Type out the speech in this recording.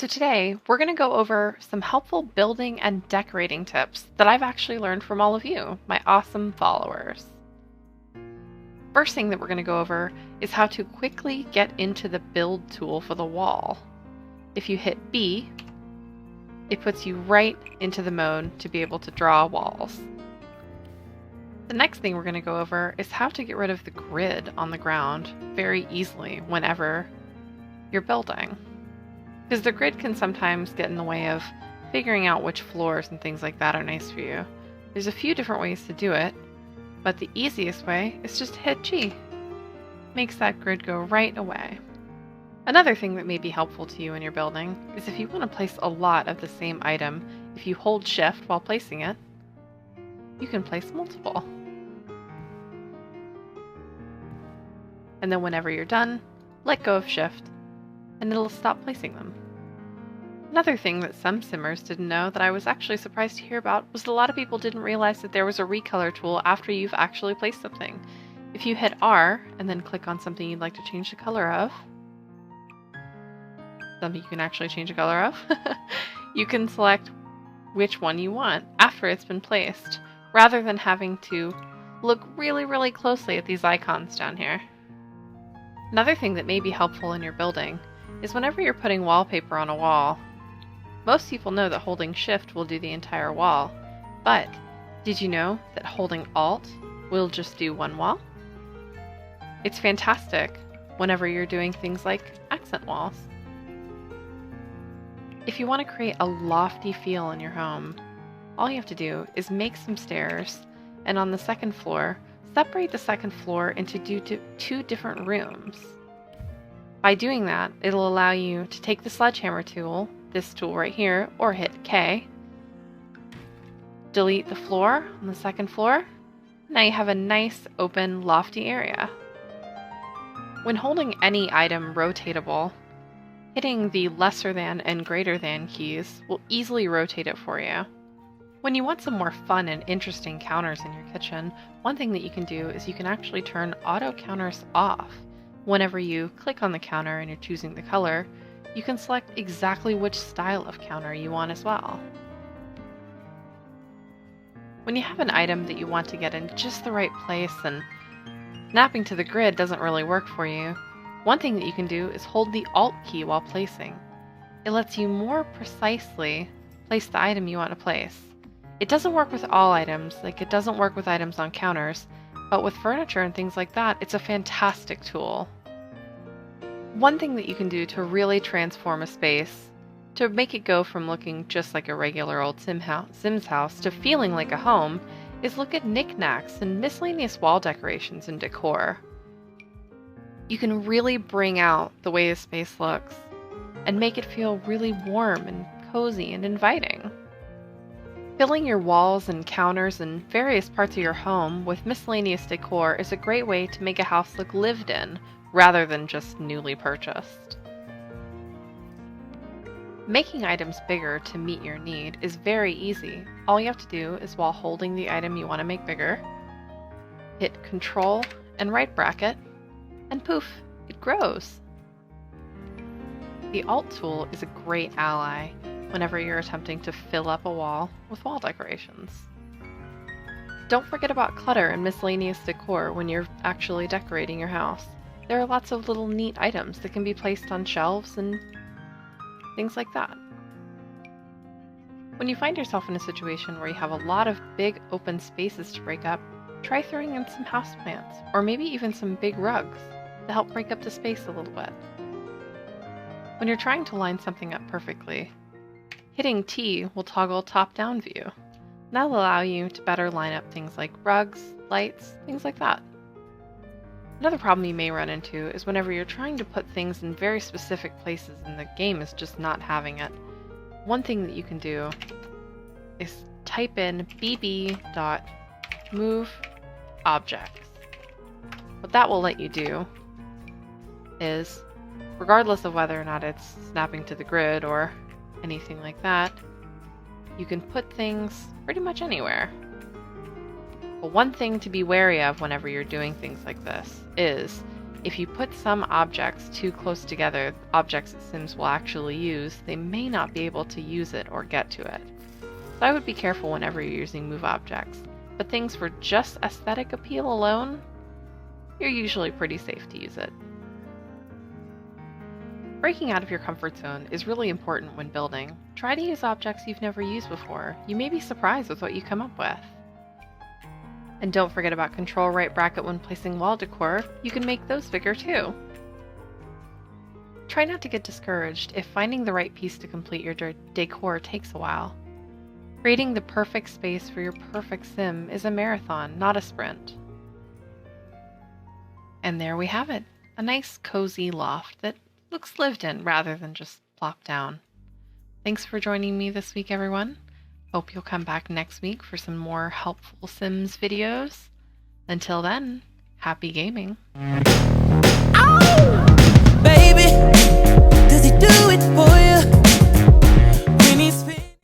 So today, we're going to go over some helpful building and decorating tips that I've actually learned from all of you, my awesome followers. First thing that we're going to go over is how to quickly get into the build tool for the wall. If you hit B, it puts you right into the mode to be able to draw walls. The next thing we're going to go over is how to get rid of the grid on the ground very easily whenever you're building. Because the grid can sometimes get in the way of figuring out which floors and things like that are nice for you. There's a few different ways to do it, but the easiest way is just to hit G. Makes that grid go right away. Another thing that may be helpful to you in your building is if you want to place a lot of the same item, if you hold Shift while placing it, you can place multiple. And then whenever you're done, let go of Shift and it'll stop placing them. Another thing that some simmers didn't know that I was actually surprised to hear about was that a lot of people didn't realize that there was a recolor tool after you've actually placed something. If you hit R and then click on something you'd like to change the color of, something you can actually change the color of, you can select which one you want after it's been placed, rather than having to look really closely at these icons down here. Another thing that may be helpful in your building is whenever you're putting wallpaper on a wall, most people know that holding Shift will do the entire wall, but did you know that holding Alt will just do one wall? It's fantastic whenever you're doing things like accent walls. If you want to create a lofty feel in your home, all you have to do is make some stairs, and on the second floor, separate the second floor into two different rooms. By doing that, it'll allow you to take the sledgehammer tool, this tool right here, or hit K, delete the floor on the second floor. Now you have a nice, open, lofty area. When holding any item rotatable, hitting the lesser than and greater than keys will easily rotate it for you. When you want some more fun and interesting counters in your kitchen, one thing that you can do is you can actually turn auto counters off. Whenever you click on the counter and you're choosing the color, you can select exactly which style of counter you want as well. When you have an item that you want to get in just the right place and snapping to the grid doesn't really work for you, one thing that you can do is hold the Alt key while placing. It lets you more precisely place the item you want to place. It doesn't work with all items, like it doesn't work with items on counters, but with furniture and things like that, it's a fantastic tool. One thing that you can do to really transform a space, to make it go from looking just like a regular old Sims house to feeling like a home, is look at knickknacks and miscellaneous wall decorations and decor. You can really bring out the way a space looks and make it feel really warm and cozy and inviting. Filling your walls and counters and various parts of your home with miscellaneous decor is a great way to make a house look lived in rather than just newly purchased. Making items bigger to meet your need is very easy. All you have to do is, while holding the item you want to make bigger, hit Control and right bracket, and poof, it grows. The Alt tool is a great ally whenever you're attempting to fill up a wall with wall decorations. Don't forget about clutter and miscellaneous decor when you're actually decorating your house. There are lots of little neat items that can be placed on shelves and things like that. When you find yourself in a situation where you have a lot of big open spaces to break up, try throwing in some houseplants or maybe even some big rugs to help break up the space a little bit. When you're trying to line something up perfectly, hitting T will toggle top-down view. That'll allow you to better line up things like rugs, lights, things like that. Another problem you may run into is whenever you're trying to put things in very specific places and the game is just not having it. One thing that you can do is type in bb.moveObjects. What that will let you do is, regardless of whether or not it's snapping to the grid or anything like that, you can put things pretty much anywhere. But one thing to be wary of whenever you're doing things like this is If you put some objects too close together, objects that Sims will actually use, they may not be able to use it or get to it. So I would be careful whenever you're using move objects, but things for just aesthetic appeal alone, you're usually pretty safe to use it. Breaking out of your comfort zone is really important when building. Try to use objects you've never used before. You may be surprised with what you come up with. And don't forget about control right bracket when placing wall decor. You can make those bigger too. Try not to get discouraged if finding the right piece to complete your decor takes a while. Creating the perfect space for your perfect sim is a marathon, not a sprint. And there we have it, a nice cozy loft that looks lived in rather than just plopped down. Thanks for joining me this week, everyone. Hope you'll come back next week for some more helpful Sims videos. Until then, happy gaming. Ah!